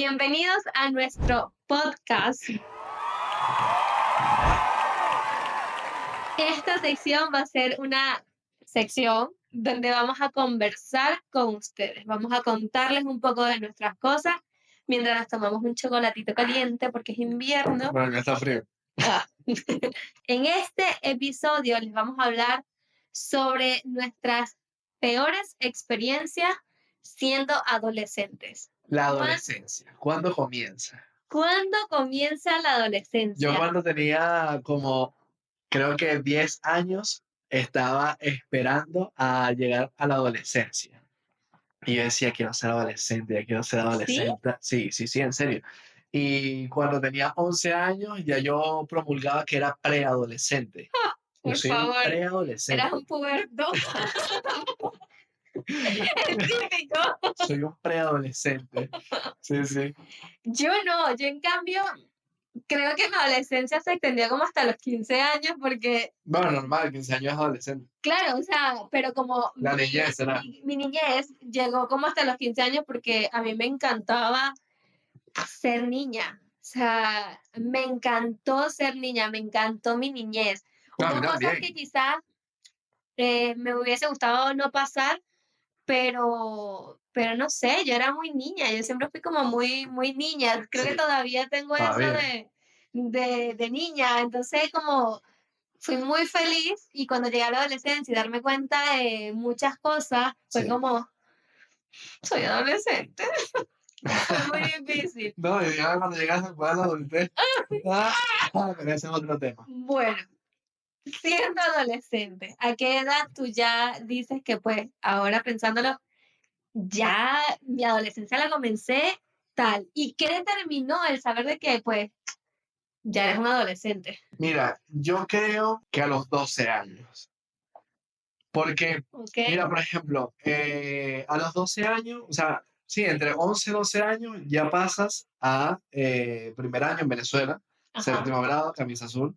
Bienvenidos a nuestro podcast. Esta sección va a ser una sección donde vamos a conversar con ustedes. Vamos a contarles un poco de nuestras cosas mientras nos tomamos un chocolatito caliente porque es invierno. Bueno, ya está frío. En este episodio les vamos a hablar sobre nuestras peores experiencias siendo adolescentes. La adolescencia, ¿cuándo comienza? ¿Cuándo comienza la adolescencia? Yo cuando tenía como, creo que 10 años, estaba esperando a llegar a la adolescencia. Y yo decía, quiero ser adolescente, ya quiero ser adolescente. Sí, en serio. Y cuando tenía 11 años, ya yo promulgaba que era preadolescente. Por Yo soy un favor, preadolescente. eras un puberto. Es típico. Soy un preadolescente. Sí. Yo no, yo en cambio creo que mi adolescencia se extendió como hasta los 15 años porque, Bueno, normal, 15 años es adolescente. claro, o sea, pero como La niñez, ¿será? mi niñez llegó como hasta los 15 años porque a mí me encantaba ser niña. O sea, me encantó ser niña, me encantó mi niñez. No, a Hubo mí cosas también. que quizás me hubiese gustado no pasar, pero no sé, yo era muy niña, yo siempre fui como muy niña. Creo que Sí, todavía tengo eso todavía. de niña, entonces como fui muy feliz y cuando llegué a la adolescencia y darme cuenta de muchas cosas, fue Sí. como, soy adolescente. Fue muy difícil. No, y ya cuando llegas a la adultez, pero ese es otro tema. Bueno, siendo adolescente, ¿a qué edad tú ya dices que pues ahora pensándolo, ya mi adolescencia la comencé tal? ¿Y qué determinó el saber de que pues ya eres un adolescente? Mira, yo creo que a los 12 años. Porque, ¿Ok? mira, por ejemplo, a los 12 años, o sea, sí, entre 11 y 12 años ya pasas a primer año en Venezuela, Ajá. séptimo grado, camisa azul,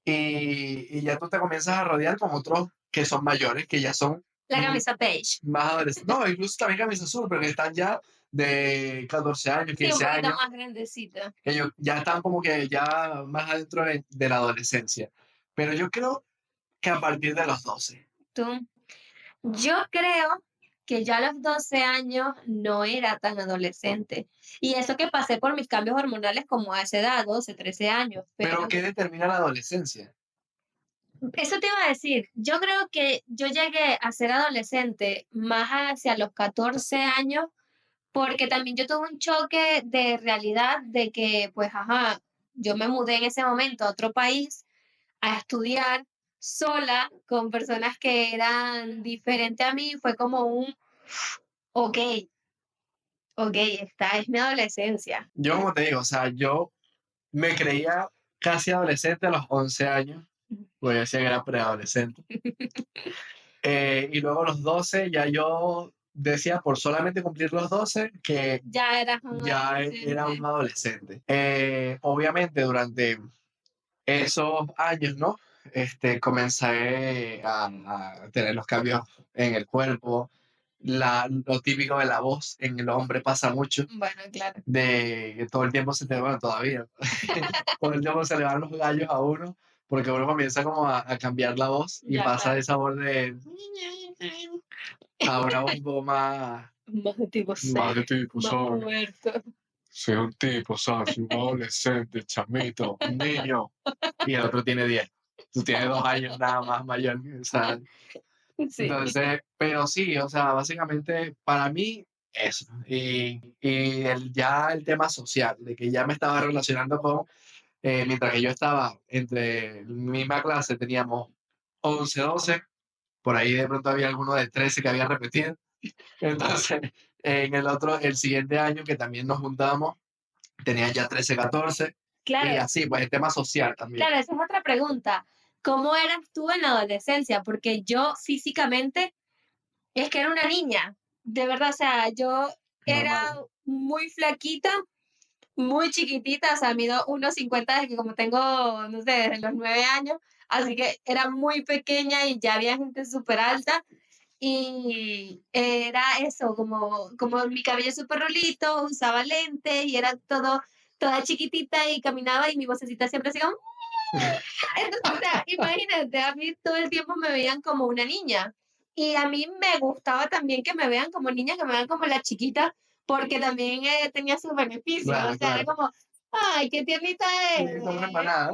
y ya tú te comienzas a rodear con otros que son mayores, que ya son La camisa beige. más adolescentes. No, incluso también camisa azul, pero que están ya de 14 años, Sí, un 15 poquito años, más grandecita. que ellos ya están como que ya más adentro de la adolescencia. Pero yo creo que a partir de los 12. ¿Tú? Yo creo que ya a los 12 años no era tan adolescente. Y eso que pasé por mis cambios hormonales como a esa edad, 12, 13 años. Pero ¿qué determina la adolescencia? Eso te iba a decir, yo creo que yo llegué a ser adolescente más hacia los 14 años, porque también yo tuve un choque de realidad de que, pues, ajá, yo me mudé en ese momento a otro país a estudiar sola con personas que eran diferentes a mí, fue como un, ok, esta es mi adolescencia. Yo, como te digo, o sea, yo me creía casi adolescente a los 11 años, porque yo decía que era preadolescente. Y luego a los 12 ya yo decía, por solamente cumplir los 12, que Ya eras un ya era un adolescente. Obviamente durante esos años, ¿no? Comencé a tener los cambios en el cuerpo, lo típico de la voz en el hombre pasa mucho, Bueno, claro. de que todo el tiempo se te va todavía, todo el tiempo se le van los gallos a uno, porque uno comienza como a cambiar la voz y Ya, pasa claro. de esa voz de a una voz un poco más, Más de tipo más de serio, tipo, más ¿sabes? puerto. Soy un tipo, ¿sabes? Un adolescente, chamito, un niño. Y el otro tiene 10. Tú tienes 2 años nada más mayor, ¿sabes? Sí. Entonces, pero sí, o sea, básicamente para mí eso. Y ya el tema social, de que ya me estaba relacionando con, mientras que yo estaba entre misma clase, teníamos 11 12 por ahí de pronto había alguno de 13 que había repetido. Entonces, en el siguiente año que también nos juntamos, tenían ya 13 14 y Claro, así, pues el tema social también. claro, esa es otra pregunta. ¿Cómo eras tú en la adolescencia? Porque yo físicamente es que era una niña, de verdad, o sea, yo era Normal. muy flaquita, muy chiquitita, o sea, mido 1,50 desde que como tengo, no sé, desde los 9 años, así que era muy pequeña y ya había gente súper alta. y era eso, como mi cabello súper rulito, usaba lentes y era toda chiquitita y caminaba y mi vocecita siempre así como entonces, o sea, imagínate, a mí todo el tiempo me veían como una niña. Y a mí me gustaba también que me vean como niña, que me vean como la chiquita, porque también tenía sus beneficios. O Claro, sea, era claro. como, ay, qué tiernita Sí, es. como una empanada.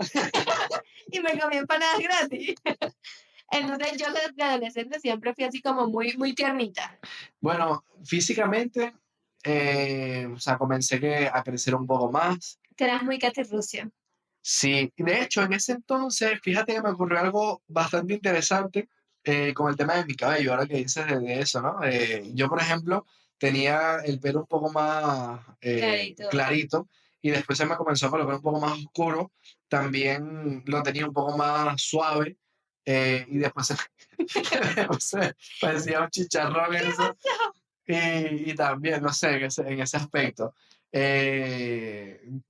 Y me comí empanadas gratis. Entonces yo de adolescente siempre fui así como muy tiernita. Bueno, físicamente, o sea, comencé a crecer un poco más. Tú eras muy catirrucio. Sí, y de hecho, en ese entonces, fíjate que me ocurrió algo bastante interesante con el tema de mi cabello, ahora que dices de eso, ¿no? Yo, por ejemplo, tenía el pelo un poco más Clarito. clarito y después se me comenzó a colocar un poco más oscuro. También lo tenía un poco más suave y después después se parecía un chicharrón ¿Qué eso. pasó? Y también, no sé, en ese aspecto.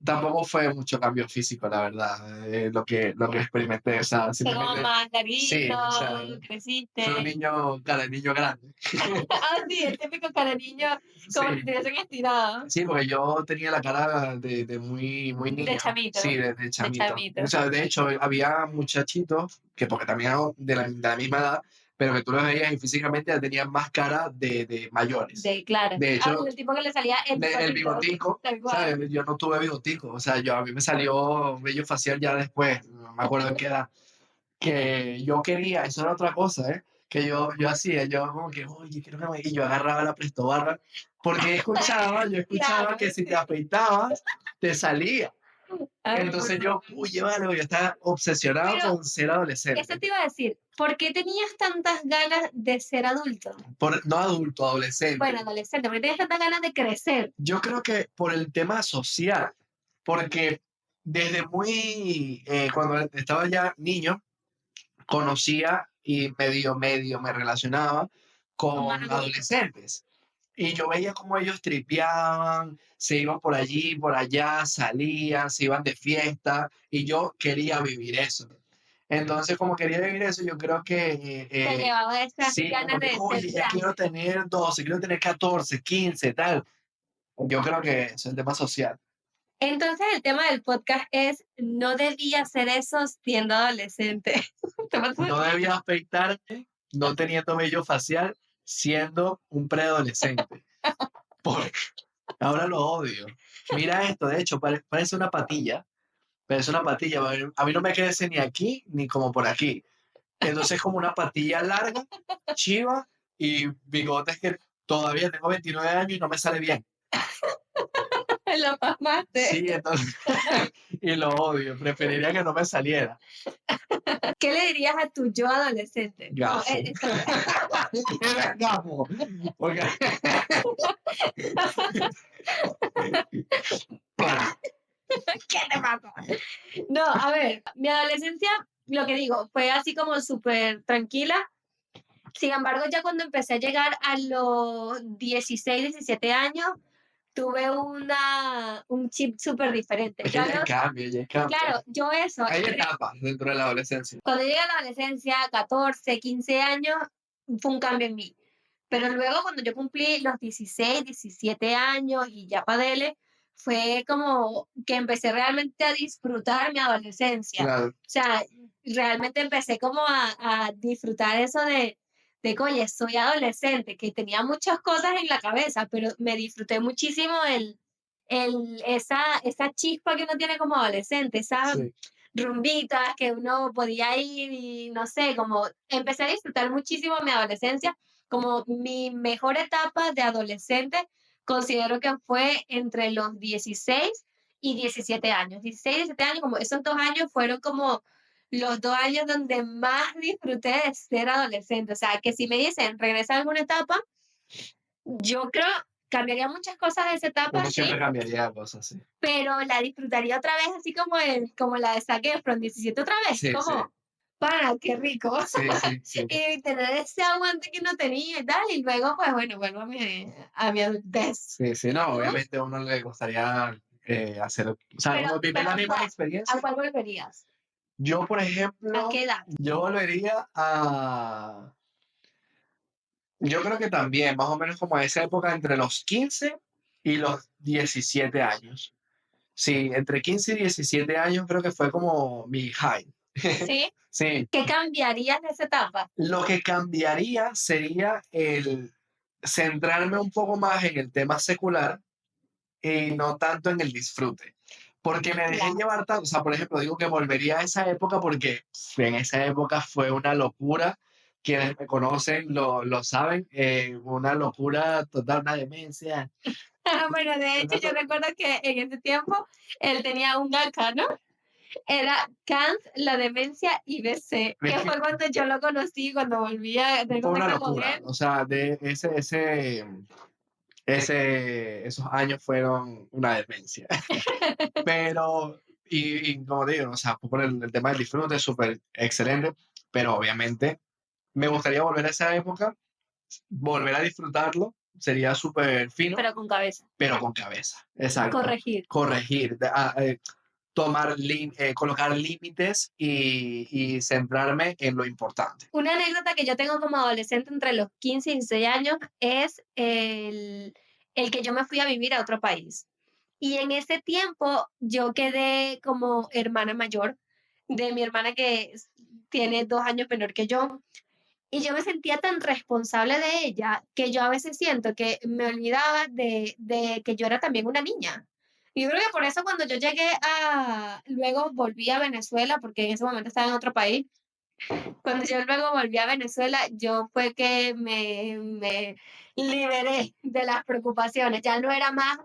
Tampoco fue mucho cambio físico, la verdad, lo que experimenté, o sea, Fue como simplemente, más sí, larguito, o sea, fue un creciste. niño, cara de niño grande. Ah, sí, el típico cara de niño, como si Sí, te hubiesen estirado. sí, porque yo tenía la cara de muy De niño, chamito, sí, de de chamito. chamito. O sea, de hecho, había muchachitos que, porque también eran de la misma edad, pero que tú los veías y físicamente ya tenían más cara de mayores. Claro. De Ah, hecho, el tipo que le salía el el bigotito, bigotico, tal cual. ¿sabes? Yo no tuve bigotico, o sea, a mí me salió vello facial ya después, no me acuerdo en qué edad, que yo quería, eso era otra cosa, ¿eh? Que yo hacía, yo como que, oye, quiero que me... Y yo agarraba la Presto Barra, porque yo escuchaba Claro, que si te afeitabas, te salía. ay, por Entonces favor. yo, oye, vale, yo estaba obsesionado Pero con ser eso adolescente. te iba a decir, ¿por qué tenías tantas ganas de ser adulto? No adulto, Bueno, adolescente. adolescente, ¿por qué tenías tantas ganas de crecer? Yo creo que por el tema social, porque desde cuando estaba ya niño, conocía y medio me relacionaba Con más con adultos. adolescentes. Y yo veía cómo ellos tripeaban, se iban por allí, por allá, salían, se iban de fiesta, y yo quería vivir eso. Entonces, como quería vivir eso, yo creo que Te llevaba esas sí, ganas como que, de ser oye, ya quiero grande. tener 12, quiero tener 14, 15, tal. Yo creo que es el tema social. Entonces, el tema del podcast es, no debía hacer eso siendo adolescente. ¿Te pasó? No debía afeitarme, no teniendo vello facial, siendo un preadolescente. Porque ahora lo odio. Mira esto, de hecho, parece una patilla. Parece una patilla. A mí no me crece ni aquí ni como por aquí. Entonces, es como una patilla larga, chiva y bigotes que todavía tengo 29 años y no me sale bien. Lo mamaste. Sí, entonces, y lo odio. Preferiría que no me saliera. ¿Qué le dirías a tu yo adolescente? No, Gafo. esto, Era gafo. Porque... Bueno, ¿qué te pasa? No, a ver, mi adolescencia, lo que digo, fue así como súper tranquila. Sin embargo, ya cuando empecé a llegar a los 16, 17 años, tuve un chip súper diferente. es Yo que a ya hay los, cambio, ya hay cambio. claro, yo eso, Hay etapas dentro de la adolescencia. cuando llegué a la adolescencia, 14, 15 años, fue un cambio en mí. Pero luego cuando yo cumplí los 16, 17 años y ya padele, fue como que empecé realmente a disfrutar mi adolescencia. Claro. O sea, realmente empecé como a disfrutar eso de que, oye, soy adolescente, que tenía muchas cosas en la cabeza, pero me disfruté muchísimo esa chispa que uno tiene como adolescente, esa Sí. rumbitas que uno podía ir y no sé, como empecé a disfrutar muchísimo mi adolescencia, como mi mejor etapa de adolescente, considero que fue entre los 16 y 17 años. 16 y 17 años, como esos 2 años fueron como los 2 años donde más disfruté de ser adolescente. O sea, que si me dicen, regresa a alguna etapa, yo creo, cambiaría muchas cosas de esa etapa, Uno siempre sí, cambiaría cosas, sí. pero la disfrutaría otra vez, así como la de Zac Efron, 17 otra vez, Sí, sí. como, para, qué rico. Sí, sí, sí. Y tener ese aguante que no tenía y tal, y luego, pues bueno, vuelvo a mi adultez. Sí, sí, no, ¿Tú? obviamente a uno le gustaría hacer, o sea, Pero, como vivir pero las no, mismas ¿a experiencias. cuál volverías? Yo, por ¿A ejemplo, qué edad? yo volvería Yo creo que también, más o menos como a esa época entre los 15 y los 17 años. Sí, entre 15 y 17 años creo que fue como mi high. ¿Sí? Sí, ¿Qué cambiarías de esa etapa? lo que cambiaría sería el centrarme un poco más en el tema secular y no tanto en el disfrute. Porque me dejé Claro. llevar tanto, o sea, por ejemplo, digo que volvería a esa época porque en esa época fue una locura. Quienes me conocen lo saben, una locura total, una demencia. Bueno, de hecho, Una yo to- recuerdo que en ese tiempo él tenía un acá, ¿no? Era Kant, la demencia IBC, Es que que fue cuando yo lo conocí, cuando volví a tener fue una contacto con locura, él. o sea, esos años fueron una demencia. Pero, y como digo, o sea, fue por el tema del disfrute, súper excelente, pero obviamente me gustaría volver a esa época, volver a disfrutarlo, sería súper fino, Pero con cabeza. pero con cabeza. Exacto. Corregir. Corregir, colocar límites y centrarme en lo importante. Una anécdota que yo tengo como adolescente entre los 15 y 16 años es el que yo me fui a vivir a otro país. Y en ese tiempo yo quedé como hermana mayor de mi hermana tiene 2 años menor que yo. Y yo me sentía tan responsable de ella que yo a veces siento que me olvidaba de que yo era también una niña. Y yo creo que por eso cuando yo luego volví a Venezuela, porque en ese momento estaba en otro país, cuando yo luego volví a Venezuela, yo fue que me liberé de las preocupaciones. Ya no era más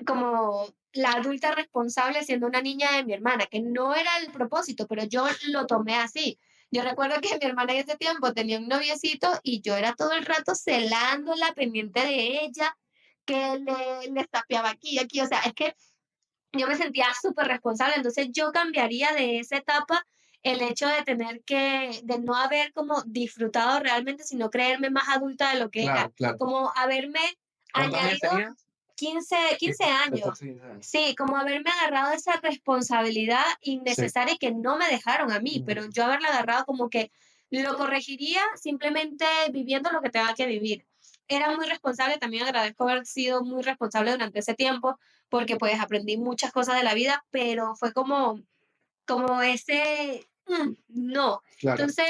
como la adulta responsable siendo una niña de mi hermana, que no era el propósito, pero yo lo tomé así. Yo recuerdo que mi hermana en ese tiempo tenía un noviecito y yo era todo el rato celándola, pendiente de ella, que le tapeaba aquí y aquí. O sea, es que yo me sentía súper responsable, entonces yo cambiaría de esa etapa el hecho de no haber como disfrutado realmente, sino creerme más adulta de lo que era, Claro, claro. como haberme ¿Cuántos años añadido tenías? 15 años. 14, 15 años. Sí, como haberme agarrado esa responsabilidad Sí. innecesaria y que no me dejaron a mí, pero Ujú. yo haberla agarrado como que lo corregiría simplemente viviendo lo que tenga que vivir. Era muy responsable, también agradezco haber sido muy responsable durante ese tiempo, porque pues aprendí muchas cosas de la vida, pero fue como ese, no. Claro, Entonces,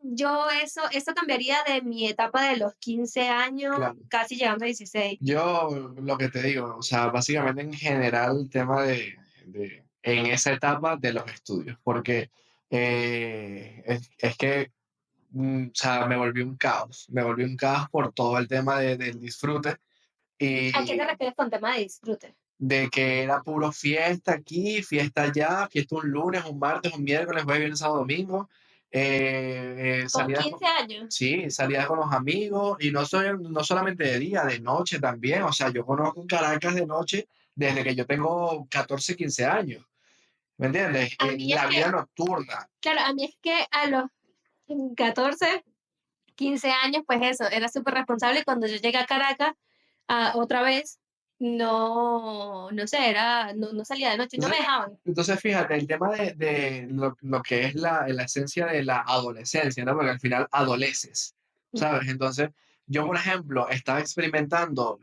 yo eso cambiaría de mi etapa de los 15 años, claro. casi llegando a 16. Yo lo que te digo, o sea, básicamente en general el tema en esa etapa de los estudios, porque es que, o sea, me volví un caos por todo el tema del disfrute ¿A qué te y refieres con tema de disfrute? de que era puro fiesta aquí, fiesta allá, fiesta un lunes, un martes, un miércoles, jueves, viernes, sábado, domingo, Con salía 15 años. sí, salía con los amigos y no solamente de día, de noche también. O sea, yo conozco Caracas de noche desde que yo tengo 14 15 años. ¿Me entiendes? A mí es La vida que, nocturna. claro, a mí es que a los 14, 15 años, pues eso, era súper responsable y cuando yo llegué a Caracas, otra vez, no sé, no salía de noche, no me Entonces, dejaban. fíjate, el tema de lo que es la esencia de la adolescencia, ¿no? Porque al final adoleces, ¿sabes? Entonces, yo, por ejemplo, estaba experimentando,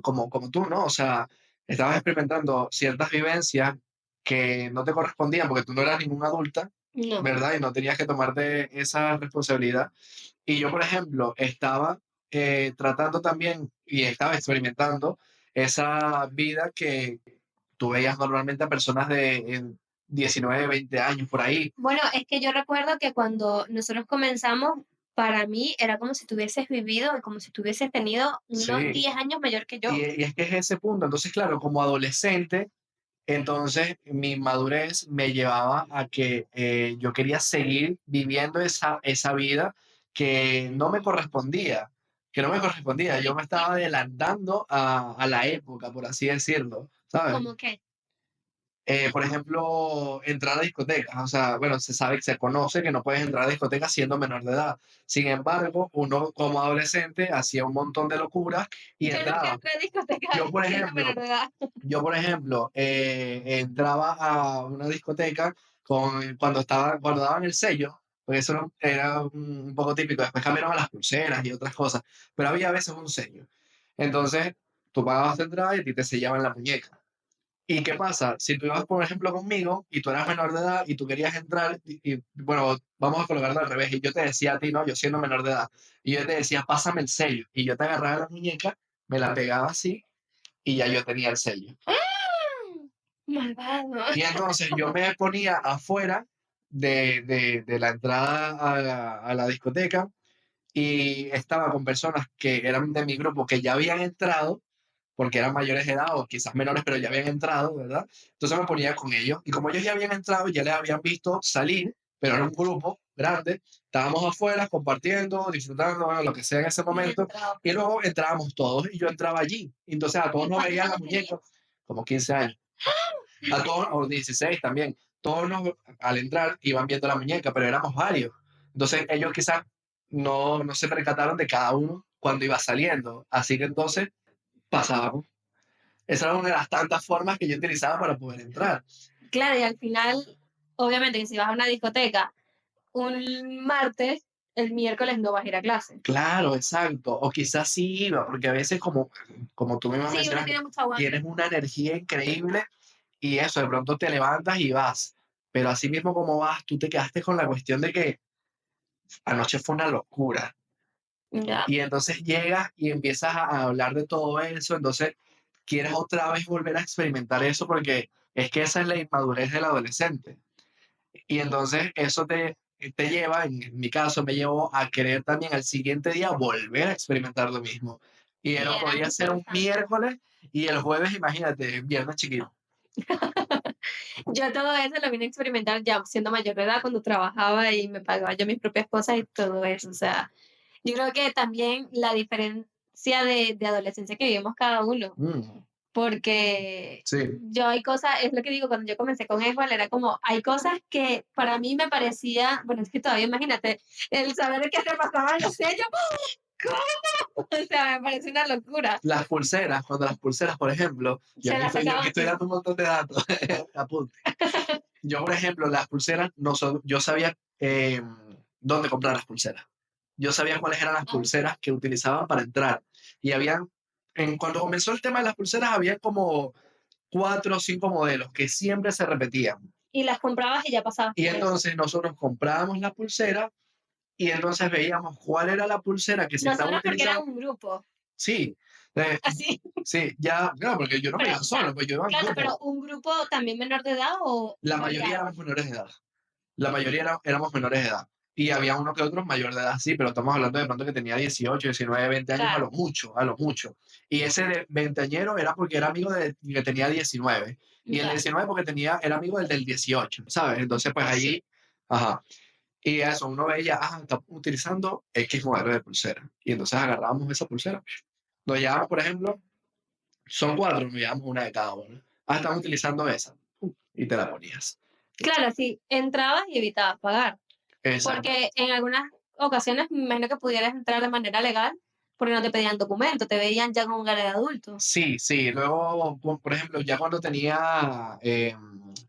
como tú, ¿no? O sea, estabas experimentando ciertas vivencias que no te correspondían porque tú no eras ninguna adulta, No, ¿verdad? Y no tenías que tomarte esa responsabilidad. Y yo, por ejemplo, estaba tratando también y estaba experimentando esa vida que tú veías normalmente a personas de 19, 20 años por ahí. bueno, es que yo recuerdo que cuando nosotros comenzamos, para mí era como si tuvieses vivido y como si tuvieses tenido unos Sí, 10 años mayor que yo. y es que es ese punto. Entonces, claro, como adolescente, entonces mi madurez me llevaba a que yo quería seguir viviendo esa vida que no me correspondía, que no me correspondía. Yo me estaba adelantando a la época, por así decirlo, ¿sabes? Como que Por ejemplo, entrar a discotecas. O sea, bueno, se conoce que no puedes entrar a discotecas siendo menor de edad. Sin embargo, uno como adolescente hacía un montón de locuras y yo nunca entraba. entré a discoteca Yo, por siendo menor ejemplo, de edad. entraba a una discoteca cuando daban el sello. porque eso era un poco típico. Después cambiaron a las pulseras y otras cosas, pero había a veces un sello. Entonces, tú pagabas tu entrada y a ti te sellaban la muñeca. ¿Y qué pasa? Si tú ibas, por ejemplo, conmigo y tú eras menor de edad y tú querías entrar, bueno, vamos a colocarlo al revés, y yo te decía a ti, no, yo siendo menor de edad, y yo te decía, pásame el sello, y yo te agarraba la muñeca, me la pegaba así, y ya yo tenía el sello. Malvado. Y entonces yo me ponía afuera de la entrada a la discoteca y estaba con personas que eran de mi grupo que ya habían entrado, porque eran mayores de edad o quizás menores, pero ya habían entrado, ¿verdad? Entonces me ponía con ellos y como ellos ya habían entrado, ya les habían visto salir, pero era un grupo grande, estábamos afuera compartiendo, disfrutando, bueno, lo que sea en ese Y momento, entraba. y luego entrábamos todos y yo entraba allí. Entonces a todos ¿Y nos cuántos veían la años muñeca, tenías? como 15 años, a todos, o 16 también, todos nos, al entrar iban viendo la muñeca, pero éramos varios. Entonces ellos quizás no se percataron de cada uno cuando iba saliendo, así que entonces pasábamos. Esa era una de las tantas formas que yo utilizaba para poder entrar. Claro, y al final, obviamente, que si vas a una discoteca un martes, el miércoles no vas a ir a clase. Claro, exacto. O quizás sí iba, porque a veces como tú mismo Sí, uno mencionas, tiene mucho aguante. tienes una energía increíble y eso, de pronto te levantas y vas. Pero así mismo como vas, tú te quedaste con la cuestión de que anoche fue una locura. Ya, Y entonces llegas y empiezas a hablar de todo eso, entonces quieres otra vez volver a experimentar eso porque es que esa es la inmadurez del adolescente. Y entonces eso te lleva, en mi caso, me llevó a querer también al siguiente día volver a experimentar lo mismo. Y y lo era podía hacer un interesante. miércoles y el jueves, imagínate, viernes chiquito. Yo todo eso lo vine a experimentar ya siendo mayor de edad, cuando trabajaba y me pagaba yo mis propias cosas y todo eso. O sea, yo creo que también la diferencia de adolescencia que vivimos cada uno, Mm, porque sí, yo hay cosas, es lo que digo, cuando yo comencé con Esbal, era como, hay cosas que para mí me parecía, bueno, es que todavía imagínate, el saber que se pasaban los sellos, ¿cómo? O sea, me parece una locura. cuando las pulseras, por ejemplo, Se la yo aquí sacaban estoy así. dando un montón de datos, apunte. Yo, por ejemplo, las pulseras, no son, yo sabía dónde comprar las pulseras. Yo sabía cuáles eran las pulseras que utilizaban para entrar. Y habían, cuando comenzó el tema de las pulseras, había como 4 o 5 modelos que siempre se repetían. Y las comprabas y ya pasabas Y con eso. entonces nosotros comprábamos la pulsera y entonces veíamos cuál era la pulsera que se estaba Nosotros porque era utilizando. un grupo, Sí, eh, así. sí, ya, claro, porque yo no me Pero, iba o sea, solo, pues yo iba en claro, grupo. pero un grupo también menor de edad La o mayoría ya. éramos menores de edad. La mayoría éramos menores de edad. Y había uno que otro mayor de edad, sí, pero estamos hablando de pronto que tenía 18, 19, 20 años a Claro, lo mucho, a lo mucho. Y ese de veinteañero era porque era amigo de que tenía 19. Y el de ya. 19 porque era amigo del 18, ¿sabes? Entonces, pues Sí. allí, ajá. Y eso, uno veía, está utilizando X modelo de pulsera. Y entonces agarrábamos esa pulsera. Nos llevábamos, por ejemplo, son 4, nos llevábamos una de cada uno. Estamos utilizando esa. Y te la ponías. Claro, sí, entrabas y evitabas pagar, Exacto. porque en algunas ocasiones me imagino que pudieras entrar de manera legal, porque no te pedían documento, te veían ya como un de adulto. Sí, sí. Luego, por ejemplo, ya cuando tenía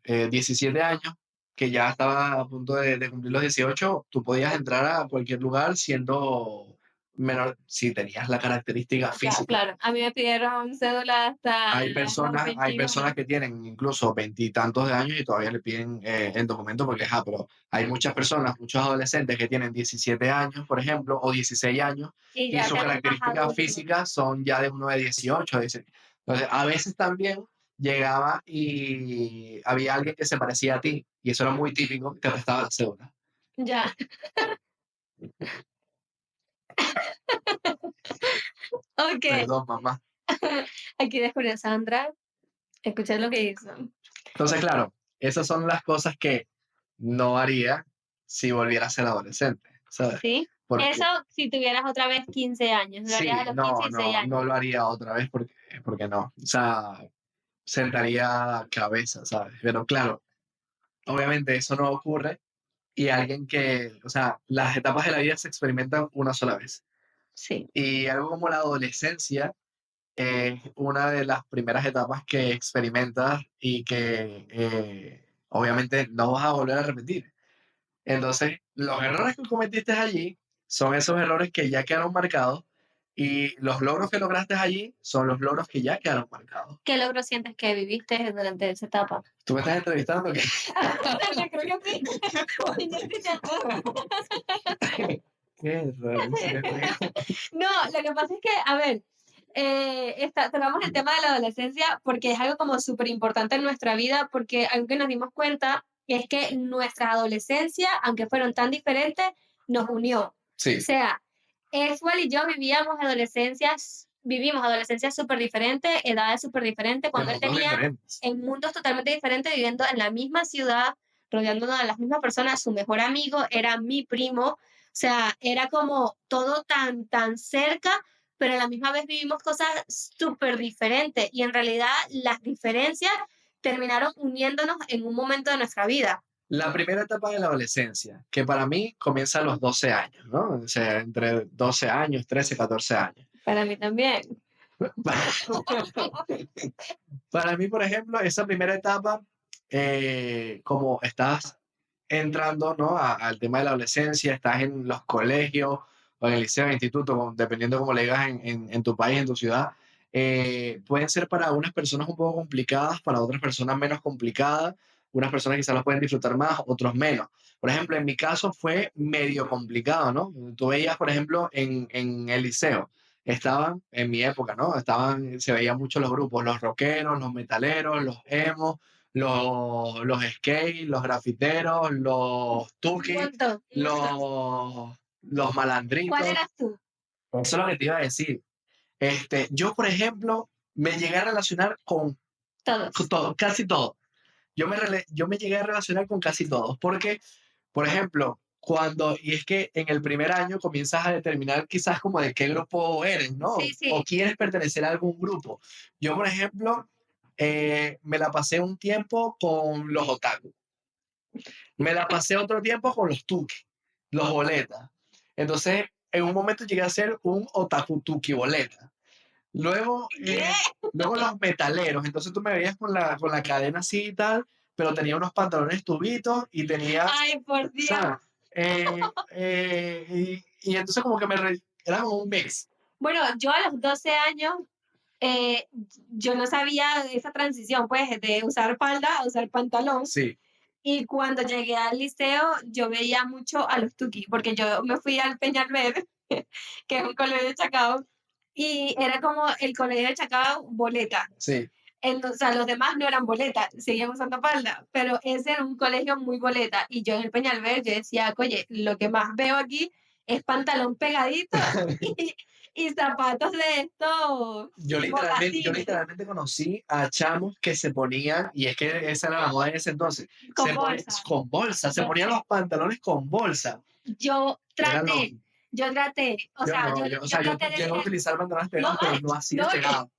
17 años, que ya estaba a punto de cumplir los 18, tú podías entrar a cualquier lugar siendo menor, si tenías la característica Ya, física. claro, a mí me pidieron cédula hasta los Hay 21. personas que tienen incluso veintitantos de años y todavía le piden el documento porque, pero hay muchas personas, muchos adolescentes que tienen 17 años, por ejemplo, o 16 años, Y y ya sus te ven más características adulto. físicas son ya de uno de 18, 19. Entonces, a veces también llegaba y había alguien que se parecía a ti, y eso era muy típico, que te prestaba la cédula. Ya. Ok. Perdón, mamá. Aquí descubrió Sandra. Escuché lo que hizo. Entonces, claro, esas son las cosas que no haría si volviera a ser adolescente, ¿sabes? ¿Sí? Eso Porque si tuvieras otra vez 15 años, lo harías a sí, los 15 no, y 16 no años. lo haría otra vez porque no. O sea, sentaría cabeza, ¿sabes? Pero claro, obviamente eso no ocurre y alguien que, o sea, las etapas de la vida se experimentan una sola vez. Sí, Y algo como la adolescencia es una de las primeras etapas que experimentas y que obviamente no vas a volver a repetir. Entonces, los errores que cometiste allí son esos errores que ya quedaron marcados y los logros que lograste allí son los logros que ya quedaron marcados. ¿Qué logro sientes que viviste durante esa etapa? ¿Tú me estás entrevistando? ¿Qué? Yo creo que sí. Oye, sí te acuerdo. Qué raro, en serio. No, lo que pasa es que, a ver, tocamos el tema de la adolescencia porque es algo como súper importante en nuestra vida, porque algo que nos dimos cuenta es que nuestra adolescencia, aunque fueron tan diferentes, nos unió. O Sí, sea, Eswell y yo vivimos adolescencias súper diferentes, edades súper diferentes, en cuando él mundos tenía diferentes. en mundos totalmente diferentes, viviendo en la misma ciudad, rodeándonos de las mismas personas. Su mejor amigo era mi primo, o sea, era como todo tan cerca, pero a la misma vez vivimos cosas súper diferentes y en realidad las diferencias terminaron uniéndonos en un momento de nuestra vida. La primera etapa de la adolescencia, que para mí comienza a los 12 años, ¿no? O sea, entre 12 años, 13, 14 años. Para mí también. Para mí, por ejemplo, esa primera etapa, como estás entrando, ¿no? Al tema de la adolescencia, estás en los colegios o en el liceo, en el instituto, dependiendo cómo le digas en tu país, en tu ciudad, pueden ser para unas personas un poco complicadas, para otras personas menos complicadas. Unas personas quizás las pueden disfrutar más, otros menos. Por ejemplo, en mi caso fue medio complicado, ¿no? Tú veías, por ejemplo, en el liceo, estaban, en mi época, ¿no? Estaban, se veían mucho los grupos, los rockeros, los metaleros, los emos, los skate, los grafiteros, los Un tukis, montón, un montón. los ¿Cuál malandritos. eras tú? Eso es lo que te iba a decir. Yo, por ejemplo, me llegué a relacionar con Todos. todo, casi todo. Yo me llegué a relacionar con casi todos, porque, por ejemplo, y es que en el primer año comienzas a determinar quizás como de qué grupo eres, ¿no? Sí, O sí. quieres pertenecer a algún grupo. Yo, por ejemplo, me la pasé un tiempo con los otaku. Me la pasé otro tiempo con los tuki, los boletas. Entonces, en un momento llegué a ser un otaku tuki boleta. Luego, ¿Qué? luego los metaleros. Entonces tú me veías con la cadena así y tal, pero tenía unos pantalones tubitos y tenía, Ay, por Dios. ¿sabes? Y entonces como que era como un mix. Bueno, yo a los 12 años, eh, yo no sabía esa transición, pues, de usar falda a usar pantalón. Sí, Y cuando llegué al liceo, yo veía mucho a los tuki, porque yo me fui al Peñalver, que es un colegio de Chacao, y era como el colegio de Chacao boleta. sí. Entonces, o sea, los demás no eran boleta, seguían usando falda, pero ese era un colegio muy boleta. Y yo en el Peñalver, yo decía, oye, lo que más veo aquí es pantalón pegadito y, y zapatos de estos Yo mocasines literalmente conocí a chamos que se ponían, y es que esa era la moda en ese entonces, con bolsa. con bolsa, se ponían los pantalones con bolsa. Yo Era traté, loco. yo traté, o Yo sea, no, yo, o yo sea, yo traté de llego a ser, utilizar pantalones no, pegados, pero no así de no, pegado.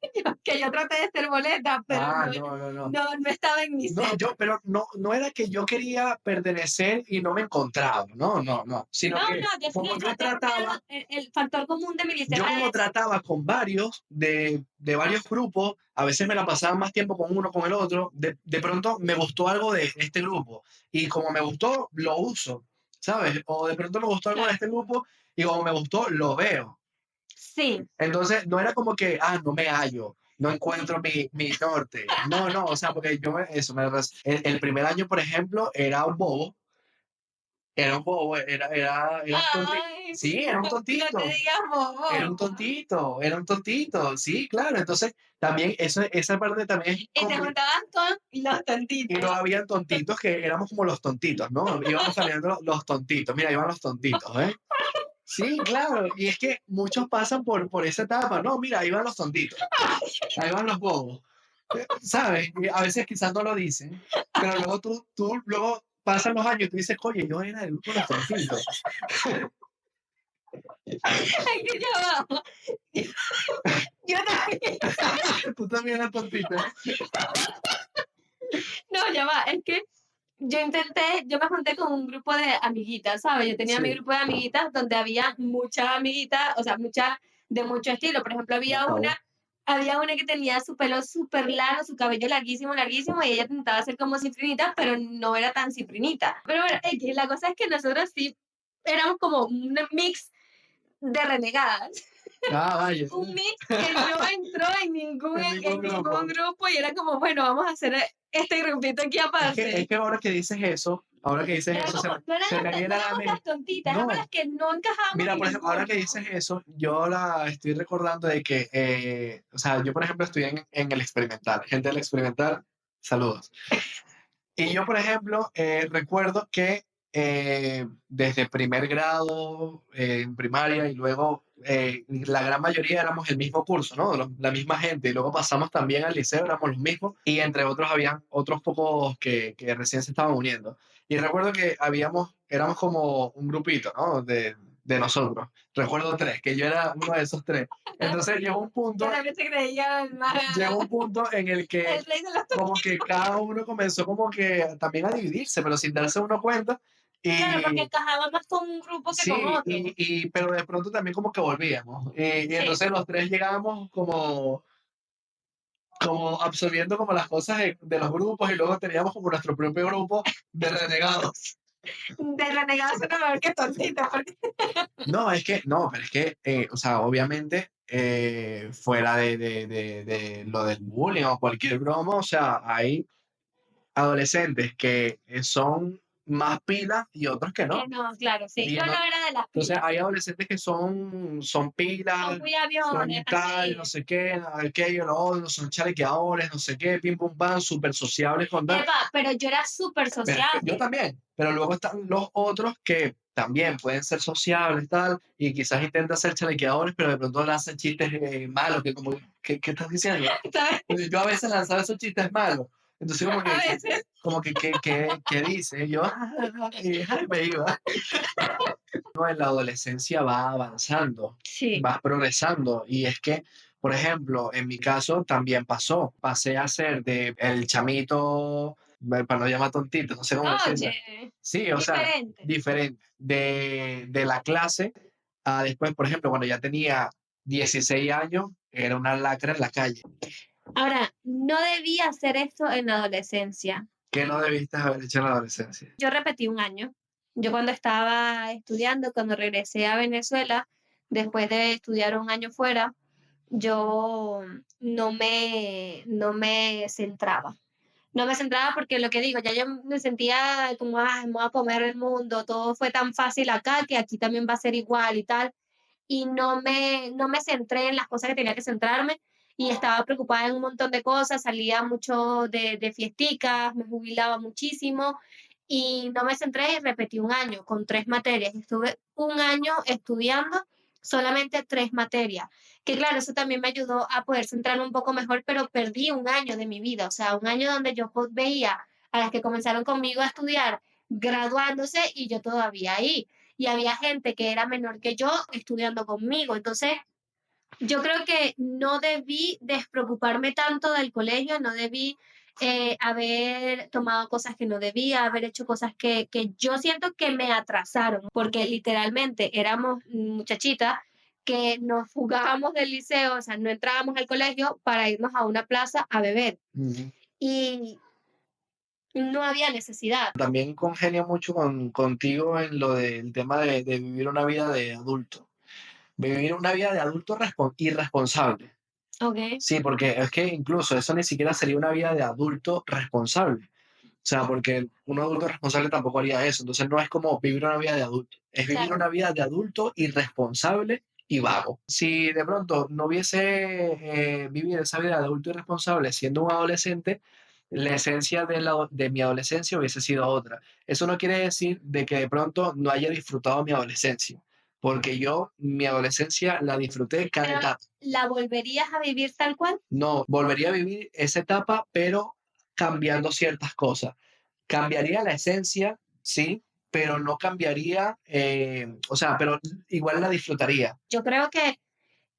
que yo traté de ser boleta, pero Ah, no, no, no, no. no estaba en mi No, set. pero no era que yo quería pertenecer y no me encontraba, no, no, no, No, sino que yo sí como yo traté porque trataba, el factor común de mi liceo yo era como ese. trataba con varios de varios grupos, a veces me la pasaba más tiempo con uno, con el otro, de pronto me gustó algo de este grupo y como me gustó, lo uso, ¿sabes? O de pronto me gustó algo de Claro, este grupo y como me gustó, lo veo. sí, Entonces, no era como que, no me hallo, no encuentro mi norte. No, no, o sea, porque el primer año, por ejemplo, era un bobo, era un tontito. ay, Sí, era un no te tontito, digas bobo. era un tontito, sí, claro. Entonces, también esa parte también es Y te juntaban con los y no tontitos. había tontitos que éramos como los tontitos, ¿no? Íbamos saliendo los tontitos, mira, iban los tontitos, ¿eh? Sí, claro, y es que muchos pasan por esa etapa, no, mira, ahí van los tontitos. Ahí van los bobos. ¿Sabes? Y a veces quizás no lo dicen, pero luego tú luego pasan los años y tú dices, oye, yo era del grupo de los tontitos. Es que ya va. Yo también. Tú también eras tontito. No, ya va. Es que yo me junté con un grupo de amiguitas, ¿sabes? Yo tenía mi Sí. grupo de amiguitas donde había muchas amiguitas, o sea, muchas de mucho estilo. Por ejemplo, había una, Acabó. había una que tenía su pelo súper largo, su cabello larguísimo, larguísimo, y ella intentaba ser como cifrinita, pero no era tan cifrinita. Pero bueno, la cosa es que nosotros sí éramos como un mix de renegadas. Ah, vaya. Un mix que no entró En ningún en ningún grupo. grupo y era como, bueno, vamos a hacer este grupito aquí Es aparte. que ahora que dices Era eso, como, se me no viene a la éramos las mente. tontitas, éramos las No, que no encajábamos mira, en por ejemplo, ahora que ninguno. dices eso, yo ahora estoy recordando de que, o sea, yo por ejemplo estoy en el experimental, gente del experimental, saludos. Y yo, por ejemplo, recuerdo que desde primer grado, en primaria, y luego la gran mayoría éramos el mismo curso, ¿no? La misma gente. Y luego pasamos también al liceo, éramos los mismos. Y entre otros habían otros pocos que recién se estaban uniendo. Y recuerdo que éramos como un grupito, ¿no? De nosotros. Recuerdo tres, que yo era uno de esos tres. Entonces Que también se creía el más, llegó un punto en el que el rey de los como que cada uno comenzó como que también a dividirse, pero sin darse uno cuenta. claro, porque Y encajaba más con un grupo que con sí, otro. pero de pronto también como que volvíamos. Y Sí. entonces los tres llegábamos como absorbiendo como las cosas de los grupos y luego teníamos como nuestro propio grupo de renegados. De renegado suena mejor que tontito, porque No, pero es que, o sea, obviamente, fuera de lo del bullying o cualquier broma, o sea, hay adolescentes que son más pilas y otros que que no. no, claro, sí. Y Yo no eno- era de las entonces pilas. hay adolescentes que son Son pilas, muy aviones, son tal, no así. sé qué, aquello, lo otro, son chalequeadores, no sé qué, pim pum pam, súper sociables con tal. Epa, pero yo era súper Pero es que yo sociable. también, pero luego están los otros que también pueden ser sociables, tal, y quizás intentan ser chalequeadores, pero de pronto lanzan chistes malos, que como, ¿qué estás diciendo? ¿Sabes? Yo a veces lanzaba esos chistes malos. Entonces A veces. como que, ¿qué dice? Y yo, y ay, me iba. No, en la adolescencia va avanzando, Sí. vas progresando. Y es que, por ejemplo, en mi caso también pasó. Pasé a ser de el chamito, para no llamar tontito, no sé cómo decirlo. Oye, Sí, o sea, diferente. diferente. De la clase a después, por ejemplo, cuando ya tenía 16 años, era una lacra en la calle. Ahora, no debía hacer esto en la adolescencia. ¿Qué no debiste haber hecho en la adolescencia? Yo repetí un año. Yo cuando estaba estudiando, cuando regresé a Venezuela, después de estudiar un año fuera, yo no me centraba. No me centraba porque lo que digo, ya yo me sentía como, ah, me voy a comer el mundo, todo fue tan fácil acá que aquí también va a ser igual y tal. Y no me centré en las cosas que tenía que centrarme y estaba preocupada en un montón de cosas, salía mucho de fiesticas, me jubilaba muchísimo y no me centré y repetí un año con 3 materias. Estuve un año estudiando solamente 3 materias, que claro, eso también me ayudó a poder centrarme un poco mejor, pero perdí un año de mi vida, o sea, un año donde yo veía a las que comenzaron conmigo a estudiar graduándose y yo todavía ahí y había gente que era menor que yo estudiando conmigo. Entonces, yo creo que no debí despreocuparme tanto del colegio, no debí haber tomado cosas que no debía, haber hecho cosas que yo siento que me atrasaron, porque literalmente éramos muchachitas que nos fugábamos del liceo, o sea, no entrábamos al colegio para irnos a una plaza a beber. Ujú. Y no había necesidad. También congenio mucho contigo en lo del tema de vivir una vida de adulto. Vivir una vida de adulto irresponsable. Ok, Sí, porque es que incluso eso ni siquiera sería una vida de adulto responsable. O sea, porque un adulto responsable tampoco haría eso. Entonces no es como vivir una vida de adulto, es vivir claro. una vida de adulto irresponsable y vago. Si de pronto no hubiese vivido esa vida de adulto irresponsable siendo un adolescente, la esencia de mi adolescencia hubiese sido otra. Eso no quiere decir de que de pronto no haya disfrutado mi adolescencia, porque yo mi adolescencia la disfruté cada Pero, etapa. ¿la volverías a vivir tal cual? No, volvería a vivir esa etapa, pero cambiando ciertas cosas. Cambiaría la esencia, sí, pero no cambiaría, o sea, pero igual la disfrutaría. Yo creo que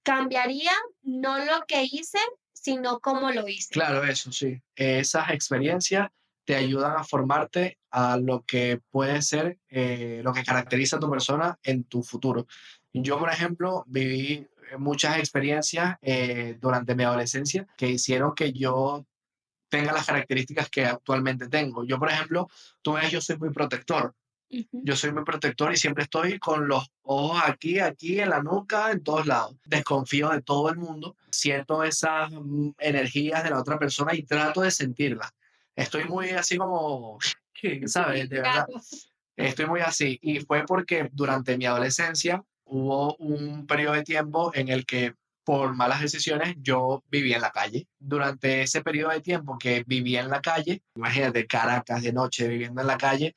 cambiaría no lo que hice, sino cómo lo hice. Claro, eso sí. Esas experiencias te ayudan a formarte a lo que puede ser, lo que caracteriza a tu persona en tu futuro. Yo, por ejemplo, viví muchas experiencias durante mi adolescencia que hicieron que yo tenga las características que actualmente tengo. Yo, por ejemplo, tú ves, yo soy muy protector. Ujú. Yo soy muy protector y siempre estoy con los ojos aquí, aquí, en la nuca, en todos lados. Desconfío de todo el mundo. Siento esas energías de la otra persona y trato de sentirlas. Estoy muy así como, ¿sabes? De verdad. Claro. Estoy muy así. Y fue porque durante mi adolescencia hubo un periodo de tiempo en el que por malas decisiones yo vivía en la calle. Durante ese periodo de tiempo que vivía en la calle, imagínate Caracas de noche viviendo en la calle,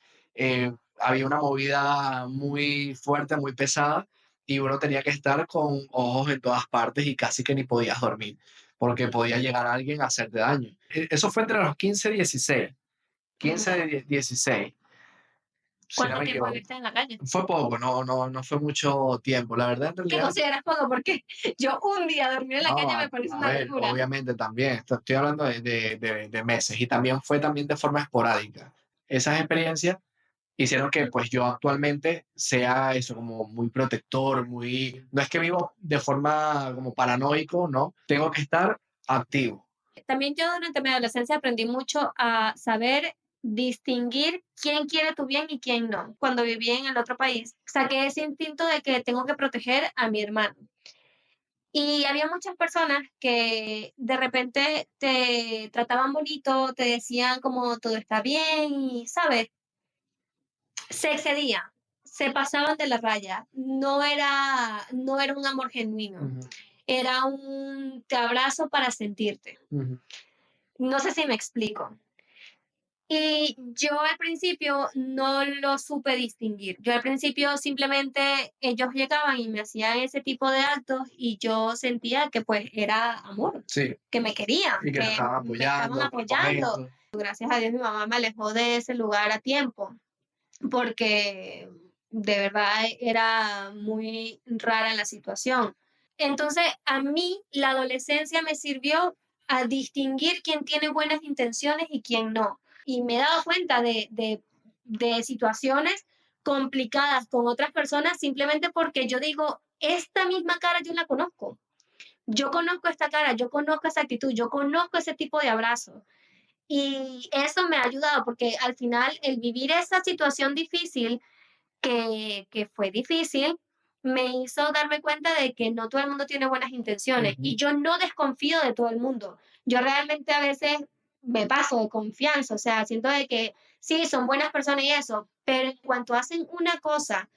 había una movida muy fuerte, muy pesada y uno tenía que estar con ojos en todas partes y casi que ni podías dormir porque podía llegar alguien a hacerte daño. Eso fue entre los 15 y 16. 15 y 16, si no ¿Cuánto me tiempo equivoco. viviste en la calle? Fue poco, no fue mucho tiempo. La verdad, en ¿Qué realidad, consideras poco? Porque yo un día dormir en la no, calle me parece a una ver, locura. obviamente también, estoy hablando de meses y también fue también de forma esporádica. Esas experiencias hicieron que pues yo actualmente sea eso, como muy protector, muy, no es que vivo de forma como paranoico, no, tengo que estar activo. También yo durante mi adolescencia aprendí mucho a saber distinguir quién quiere tu bien y quién no. Cuando viví en el otro país, saqué ese instinto de que tengo que proteger a mi hermano. Y había muchas personas que de repente te trataban bonito, te decían como todo está bien y, ¿sabes? Se excedían, se pasaban de la raya. No era un amor genuino, Ujú, era un te abrazo para sentirte. ujú, No sé si me explico. Y yo al principio no lo supe distinguir. Yo al principio simplemente ellos llegaban y me hacían ese tipo de actos y yo sentía que pues era amor, sí, que me querían, y que te que estaban me estaban apoyando en todo apoyando. momento. Gracias a Dios mi mamá me alejó de ese lugar a tiempo, porque de verdad era muy rara la situación. Entonces, a mí la adolescencia me sirvió a distinguir quién tiene buenas intenciones y quién no. Y me he dado cuenta de situaciones complicadas con otras personas simplemente porque yo digo, esta misma cara yo la conozco. Yo conozco esta cara, yo conozco esa actitud, yo conozco ese tipo de abrazo. Y eso me ha ayudado porque al final el vivir esa situación difícil, que fue difícil, me hizo darme cuenta de que no todo el mundo tiene buenas intenciones y Ujú, yo no desconfío de todo el mundo. Yo realmente a veces me paso de confianza, o sea, siento de que sí, son buenas personas y eso, pero en cuanto hacen una cosa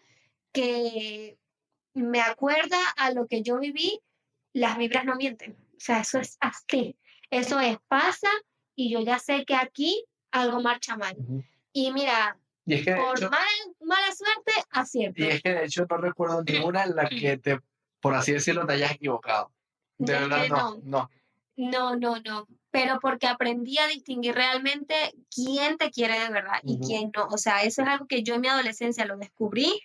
que me acuerda a lo que yo viví, las vibras no mienten. O sea, eso es así. Eso es, pasa y yo ya sé que aquí algo marcha mal. ujú. Y mira, Y es que de por hecho, mala suerte, Y acierto. es que de hecho no recuerdo ninguna en la que te, por así decirlo, te hayas equivocado. De Es verdad, que no, no, no. no. Pero porque aprendí a distinguir realmente quién te quiere de verdad y Ujú. quién no. O sea, eso es algo que yo en mi adolescencia lo descubrí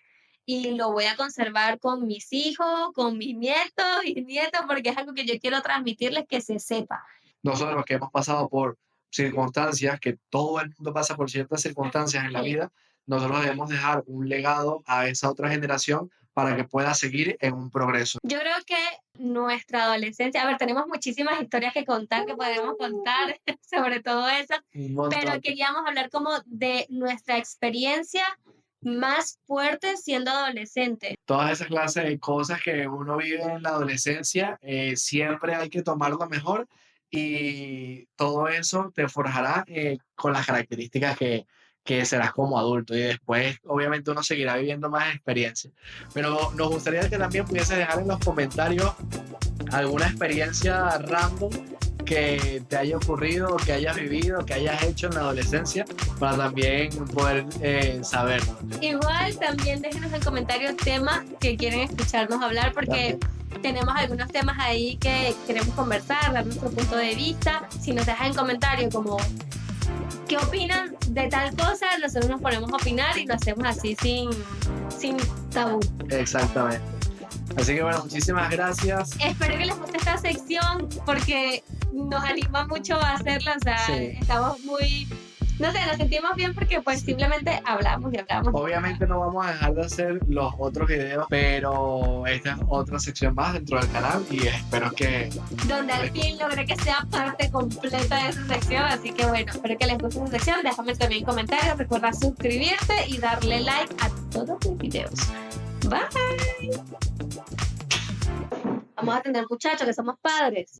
y lo voy a conservar con mis hijos, con mis nietos y nietos, porque es algo que yo quiero transmitirles que se sepa. Nosotros que hemos pasado por circunstancias, que todo el mundo pasa por ciertas circunstancias en la Sí. vida, nosotros debemos dejar un legado a esa otra generación para que pueda seguir en un progreso. Yo creo que nuestra adolescencia, a ver, tenemos muchísimas historias que contar, que podemos contar sobre todo eso, Un pero montón. queríamos hablar como de nuestra experiencia más fuerte siendo adolescente. Todas esas clases de cosas que uno vive en la adolescencia, siempre hay que tomarlo mejor y todo eso te forjará con las características que serás como adulto y después obviamente uno seguirá viviendo más experiencias. Pero nos gustaría que también pudiese dejar en los comentarios alguna experiencia random que te haya ocurrido, que hayas vivido, que hayas hecho en la adolescencia, para también poder saberlo. Igual también déjenos en comentarios temas que quieren escucharnos hablar porque También. tenemos algunos temas ahí que queremos conversar, dar nuestro punto de vista. Si nos dejan en comentario como qué opinan de tal cosa, nosotros nos ponemos a opinar y lo hacemos así sin tabú. Exactamente. Así que bueno, muchísimas gracias. Espero que les guste esta sección porque nos anima mucho a hacerla, o sea, Sí. estamos muy No sé, nos sentimos bien porque pues simplemente hablamos y hablamos. Obviamente no vamos a dejar de hacer los otros videos, pero esta es otra sección más dentro del canal y espero que Donde al fin logré que sea parte completa de esa sección, así que bueno, espero que les guste esa sección, déjame también comentarios, recuerda suscribirte y darle like a todos mis videos. Bye. Vamos a atender muchachos que somos padres.